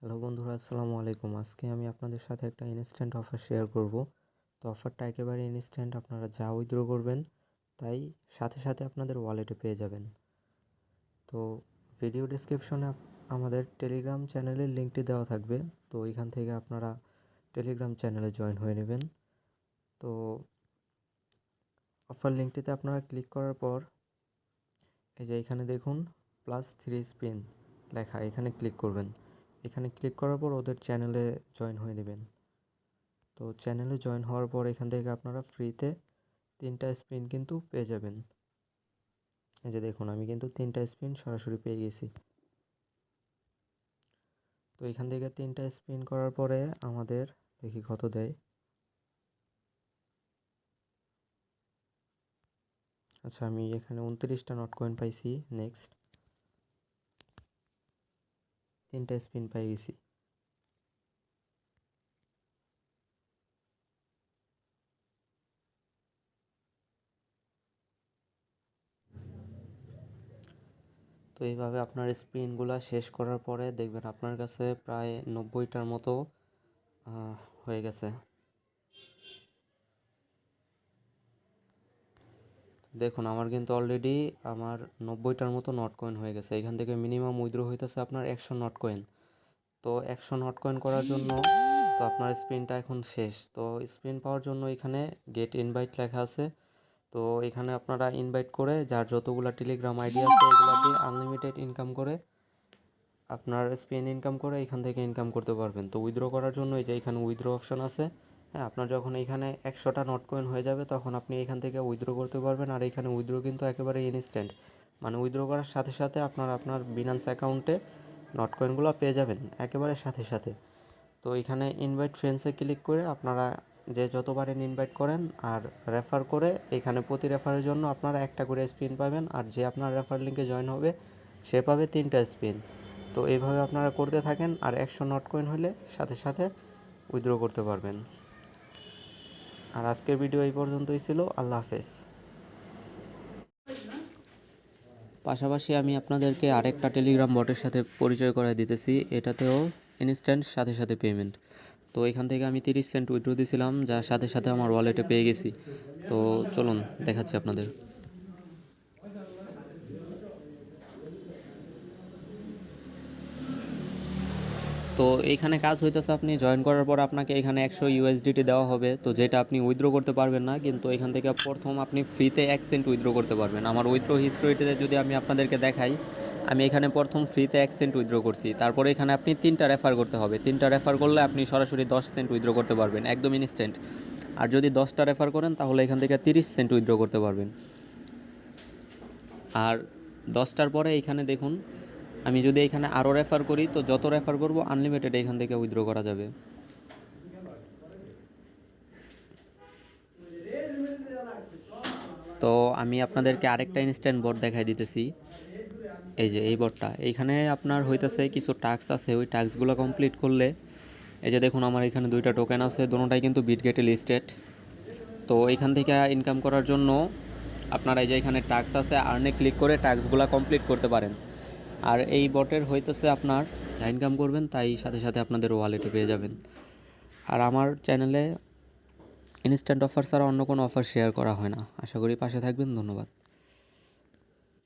Hello বন্ধুরা, আসসালামু আলাইকুম। আজকে আমি আপনাদের সাথে একটা ইনস্ট্যান্ট অফার শেয়ার করব। তো অফারটা একেবারে ইনস্ট্যান্ট, আপনারা যা উইথড্র করবেন তাই সাথে সাথে আপনাদের ওয়ালেটে পেয়ে যাবেন। তো ভিডিও ডেসক্রিপশনে আমাদের টেলিগ্রাম চ্যানেলের লিঙ্কটি দেওয়া থাকবে, তো এখান থেকে আপনারা টেলিগ্রাম চ্যানেলে জয়েন হয়ে নেবেন। তো অফার লিঙ্কটিতে আপনারা ক্লিক করার পর এই যে এখানে দেখুন +3 স্পিন লেখা, এখানে ক্লিক করবেন। এখানে ক্লিক করার পর ওদের চ্যানেলে জয়েন হয়ে নেবেন। তো চ্যানেলে জয়েন হওয়ার পর এখান থেকে আপনারা ফ্রিতে 3টা স্পিন কিন্তু পেয়ে যাবেন। এই যে দেখুন, আমি কিন্তু 3টা স্পিন সরাসরি পেয়ে গেছি। তো এখান থেকে 3টা স্পিন করার পরে আমাদের দেখি কত দেয়। আচ্ছা, আমি এখানে 29টা নট কয়েন পাইছি। নেক্সট 3টা স্পিন পেয়ে গেছি। তো এইভাবে আপনার স্পিনগুলো শেষ করার পরে দেখবেন আপনার কাছে প্রায় 90টার মতো হয়ে গেছে। দেখুন, আমার কিন্তু অলরেডি আমার 90টার মতো নট কয়েন হয়ে গেছে। এখান থেকে মিনিমাম উইথড্র হইতেছে আপনার 100 নট কয়েন। তো 100 নট কয়েন করার জন্য তো আপনার স্পিনটা এখন শেষ। তো স্পিন পাওয়ার জন্য এখানে গেট ইনভাইট লেখা আছে। তো এখানে আপনারা ইনভাইট করে যার যতগুলো টেলিগ্রাম আইডি আছে এগুলো দিয়ে আনলিমিটেড ইনকাম করে আপনার স্পিন ইনকাম করে এখান থেকে ইনকাম করতে পারবেন। তো উইথড্র করার জন্য এই যে এখানে উইথড্র অপশন আছে। হ্যাঁ, আপনার যখন এখানে 100টা নট কয়েন হয়ে যাবে তখন আপনি এখান থেকে উইথড্র করতে পারবেন। আর এখানে উইথড্র কিন্তু একেবারে ইনস্ট্যান্ট, মানে উইথড্র করার সাথে সাথে আপনার বিনান্স অ্যাকাউন্টে নট কয়েনগুলো পেয়ে যাবেন একেবারে সাথে সাথে। তো এখানে ইনভাইট ফ্রেন্ডসে ক্লিক করে আপনারা যে যতবারেন ইনভাইট করেন আর রেফার করে এখানে প্রতি রেফারের জন্য আপনারা একটা করে স্পিন পাবেন, আর যে আপনার রেফার লিঙ্কে জয়েন হবে সে পাবে 3টা স্পিন। তো এইভাবে আপনারা করতে থাকেন, আর 100 নট কয়েন হলে সাথে সাথে উইথড্র করতে পারবেন। আর আজকের ভিডিও এই পর্যন্তই ছিল। আল্লাহ হাফেজ। পাশাপাশি আমি আপনাদেরকে আরেকটা টেলিগ্রাম বটের সাথে পরিচয় করায় দিতেছি, এটাতেও ইনস্ট্যান্ট সাথে সাথে পেমেন্ট। তো এখান থেকে আমি 30 সেন্ট উইথড্র দিয়েছিলাম, যার সাথে সাথে আমার ওয়ালেটে পেয়ে গেছি। তো চলুন দেখাচ্ছি আপনাদের। তো এইখানে কাজ হইতেছে, আপনি জয়েন করার পর আপনাকে এখানে 100 ইউএসডিটি দেওয়া হবে, তো যেটা আপনি উইথড্র করতে পারবেন না, কিন্তু এখান থেকে প্রথম আপনি ফ্রিতে 1 সেন্ট উইথড্র করতে পারবেন। আমার উইথড্র হিস্ট্রিতে যদি আমি আপনাদেরকে দেখাই, আমি এখানে প্রথম ফ্রিতে 1 সেন্ট উইথড্র করছি। তারপরে এখানে আপনি 3টা রেফার করতে হবে। 3টা রেফার করলে আপনি সরাসরি 10 সেন্ট উইথড্র করতে পারবেন, একদম ইনস্ট্যান্ট। আর যদি 10টা রেফার করেন তাহলে এখান থেকে 30 সেন্ট উইথড্র করতে পারবেন। আর 10টার পরে এখানে দেখুন, আমি যদি এখানে আরও রেফার করি তো যত রেফার করব আনলিমিটেড এখান থেকে উইথড্র করা যাবে। তো আমি আপনাদেরকে আরেকটা ইনস্ট্যান্ট বট দেখাই দিতেছি। এই যে এই বটটা, এইখানে আপনার হইতেছে কিছু টাস্ক আছে, ওই টাস্কগুলো কমপ্লিট করলে এই যে দেখুন আমার এখানে 2টা টোকেন আছে, দুটোটাই কিন্তু বিটগেটে লিস্টেড। তো এইখান থেকে ইনকাম করার জন্য আপনারা এই যে এখানে টাস্ক আছে, আর্নে ক্লিক করে টাস্কগুলো কমপ্লিট করতে পারেন। আর এই বটের হইতেছে আপনার যা ইনকাম করবেন তাই সাথে সাথে আপনাদের ওয়ালেটে পেয়ে যাবেন। আর আমার চ্যানেলে ইনস্ট্যান্ট অফার ছাড়া অন্য কোনো অফার শেয়ার করা হয় না। আশা করি পাশে থাকবেন। ধন্যবাদ।